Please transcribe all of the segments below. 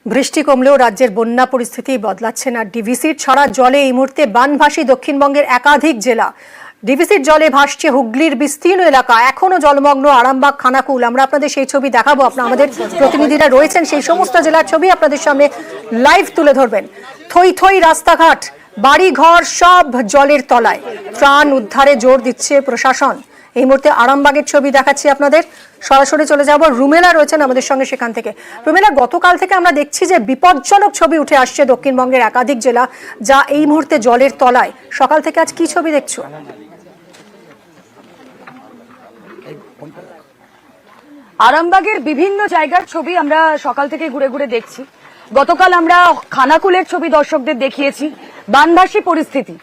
বৃষ্টি কমলেও রাজ্যের বন্যা পরিস্থিতি বদলাচ্ছে না। ডিভিসির ছড়া জলে এই মুহূর্তে বানভাসী দক্ষিণবঙ্গের একাধিক জেলা। ডিভিসির জলে ভাসছে হুগলির বিস্তীর্ণ এলাকা, এখনো জলমগ্ন আরামবাগ, খানাকুল। আমরা আপনাদের সেই ছবি দেখাবো। আমাদের প্রতিনিধিরা রয়েছেন সেই সমস্ত জেলার ছবি আপনাদের সামনে লাইভ তুলে ধরবেন। থই থই রাস্তাঘাট, বাড়ি ঘর সব জলের তলায়। ত্রাণ উদ্ধারে জোর দিচ্ছে প্রশাসন। এই মুহূর্তে আরামবাগের ছবি দেখাচ্ছি আপনাদের। সরাসরি চলে যাব, রুমেলা রয়েছেন আমাদের সঙ্গে সেখান থেকে। রুমেলা, গতকাল থেকে আমরা দেখছি যে বিপজ্জনক ছবি উঠে আসছে দক্ষিণবঙ্গের একাধিক জেলা, যা এই মুহূর্তে জলের তলায়। সকাল থেকে আজ কি ছবি দেখছো? আরামবাগের বিভিন্ন জায়গার ছবি আমরা সকাল থেকে ঘুরে ঘুরে দেখছি। গতকাল আমরা খানাকুলের ছবি দর্শকদের দেখিয়েছি। বানভাসী পরিস্থিতি,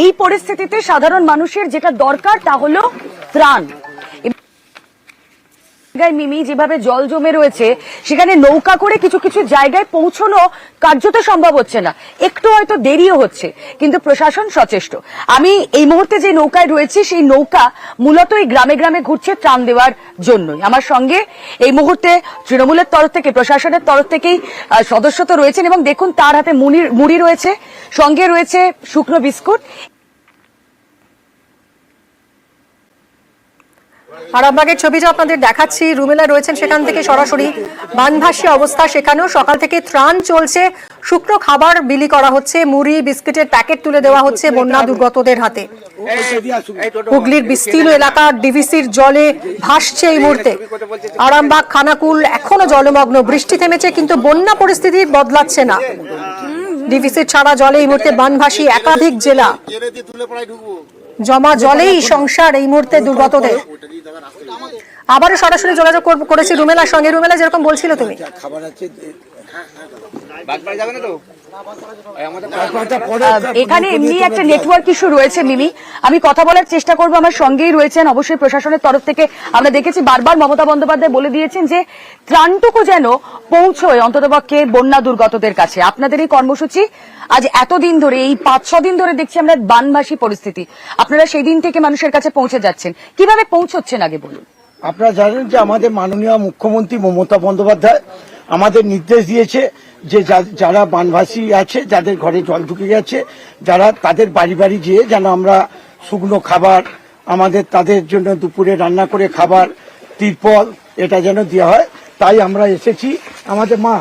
এই পরিস্থিতিতে সাধারণ মানুষের যেটা দরকার তা হলো ত্রাণ। মিমি, যেভাবে জল জমে রয়েছে সেখানে নৌকা করে কিছু কিছু জায়গায় পৌঁছানো কার্যত সম্ভব হচ্ছে না, একটু হয়তো দেরিও হচ্ছে, কিন্তু প্রশাসন সচেষ্ট। আমি এই মুহূর্তে যে নৌকায় রয়েছি সেই নৌকা মূলত এই গ্রামে গ্রামে ঘুরছে ত্রাণ দেওয়ার জন্যই। আমার সঙ্গে এই মুহূর্তে তৃণমূলের তরফ থেকে, প্রশাসনের তরফ থেকেই সদস্য তো রয়েছেন, এবং দেখুন তার হাতে মুড়ি রয়েছে, সঙ্গে রয়েছে শুকনো বিস্কুট। আরামবাগের ছবিটা আপনাদের দেখাচ্ছি। রুমেলা রয়েছেন সেখান থেকে সরাসরি। বানভাসী অবস্থা সেখানেও, সকাল থেকে ত্রাণ চলছে, শুকনো খাবার বিলি করা হচ্ছে, মুড়ি বিস্কিটের প্যাকেট তুলে দেওয়া হচ্ছে বন্যা দুর্গতদের হাতে। হুগলির বিস্তীর্ণ এলাকা ডিভিসির জলে ভাসছে এই মুহূর্তে। আরামবাগ, খানাকুল এখনো জলমগ্ন। বৃষ্টি থেমেছে কিন্তু বন্যা পরিস্থিতি বদলাচ্ছে না। ডিভিসির ছাড়া জলে এই মুহূর্তে বানভাসী একাধিক জেলা। জমা জলেই সংসার এই মুহূর্তে দুর্গতদের। আবারও সরাসরি যোগাযোগ করেছি রুমেলার সঙ্গে। রুমেলা, যেরকম বলছিল তুমি, এখানে এমনি একটা নেটওয়ার্ক ইস্যু রয়েছে মিমি, আমি কথা বলার চেষ্টা করবো। আমার সঙ্গেই রয়েছেন অবশ্যই প্রশাসনের তরফ থেকে। আমরা দেখেছি বারবার মমতা বন্দ্যোপাধ্যায় বলে দিয়েছেন যে ত্রাণটুকু যেন পৌঁছয় অন্ততপক্ষে বন্যা দুর্গতদের কাছে। আপনাদের এই কর্মসূচি আজ এতদিন ধরে, এই 5-6 দিন ধরে দেখছি আমরা বানভাসী পরিস্থিতি, আপনারা সেই দিন থেকে মানুষের কাছে পৌঁছে যাচ্ছেন। কিভাবে পৌঁছচ্ছেন আগে বলুন। আপনারা জানেন যে আমাদের মাননীয় মুখ্যমন্ত্রী মমতা বন্দ্যোপাধ্যায় আমাদের নির্দেশ দিয়েছে যে যারা বানভাসী আছে, যাদের ঘরে জল ঢুকে গেছে, যারা তাদের বাড়ি বাড়ি যেয়ে যেন আমরা শুকনো খাবার, আমাদের তাদের জন্য দুপুরে রান্না করে খাবার, তিরপল এটা যেন দেওয়া হয়। তাই আমরা এসেছি, আমাদের মা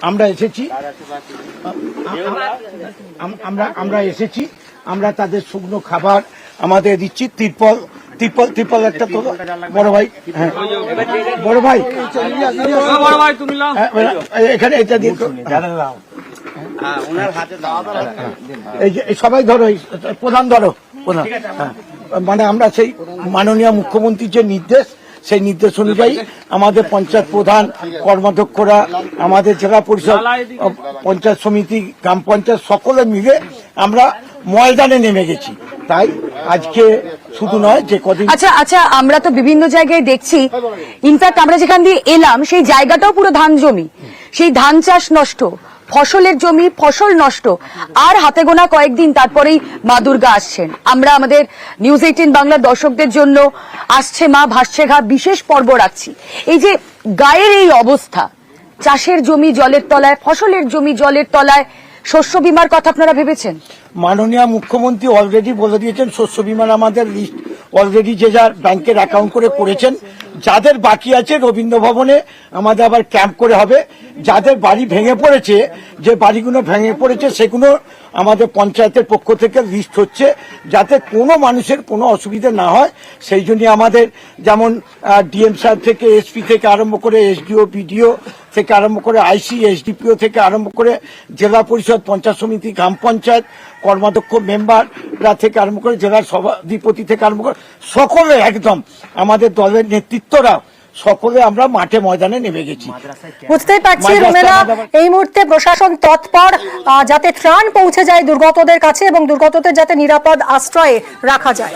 আমরা এসেছি, আমরা এসেছি, আমরা তাদের শুকনো খাবার আমাদের দিচ্ছি। তিরপল একটা তো বড় ভাই, হ্যাঁ বড় ভাই, এখানে এটা দিয়ে এই যে সবাই ধরো, প্রধান ধরো, প্রধান। মানে আমরা সেই মাননীয় মুখ্যমন্ত্রীর যে নির্দেশ, সেই নির্দেশ অনুযায়ী আমাদের পঞ্চায়েত প্রধান, কর্মাধ্যক্ষরা, আমাদের জেলা পরিষদ, পঞ্চায়েত সমিতি, গ্রাম পঞ্চায়েত সকলে মিলে আমরা ময়দানে নেমে গেছি। তাই আজকে শুধু নয়, যে কদিন আচ্ছা আমরা তো বিভিন্ন জায়গায় দেখছি, ইনফ্যাক্ট আমরা যেখান দিয়ে এলাম সেই জায়গাটাও পুরো ধান জমি, সেই ধান চাষ নষ্ট, ফসলের জমি, ফসল নষ্ট, আর হাতে গোনা কয়েকদিন তারপরেই মা দুর্গা আসছেন। আমরা আমাদের নিউজ 18 বাংলার দর্শকদের জন্য আসছে মা ভাসছে ঘা বিশেষ পর্ব রাখছি। এই যে গায়ের এই অবস্থা, চাষের জমি জলের তলায়, ফসলের জমি জলের তলায়, শস্য বীমার কথা আপনারা ভেবেছেন? মাননীয় মুখ্যমন্ত্রী অলরেডি বলে দিয়েছেন, শস্য বীমার আমাদের লিস্ট অলরেডি যে যার ব্যাংকের অ্যাকাউন্ট করে করেছেন। যাদের বাকি আছে রবীন্দ্র ভবনে আমাদের আবার ক্যাম্প করে হবে। যাদের বাড়ি ভেঙে পড়েছে, যে বাড়িগুলো ভেঙে পড়েছে সেগুলো আমাদের পঞ্চায়েতের পক্ষ থেকে লিস্ট হচ্ছে, যাতে কোনো মানুষের কোনো অসুবিধা না হয়। সেই জন্য আমাদের যেমন ডিএম স্যার থেকে, এসপি থেকে আরম্ভ করে, এসডিও, বিডিও থেকে আরম্ভ করে, আইসি, এসডিপিও থেকে আরম্ভ করে, জেলা পরিষদ, পঞ্চায়েত সমিতি, গ্রাম পঞ্চায়েত, কর্মাধ্যক্ষ মেম্বাররা থেকে আরম্ভ করে, জেলার সভাধিপতি থেকে আরম্ভ করে সকলে, একদম আমাদের দলের নেতৃত্বরা সকলে আমরা মাঠে ময়দানে নেমে গেছি। বুঝতেই পারছি রুমেলা, এই মুহূর্তে প্রশাসন তৎপর যাতে ত্রাণ পৌঁছে যায় দুর্গতদের কাছে এবং দুর্গতদের যাতে নিরাপদ আশ্রয়ে রাখা যায়।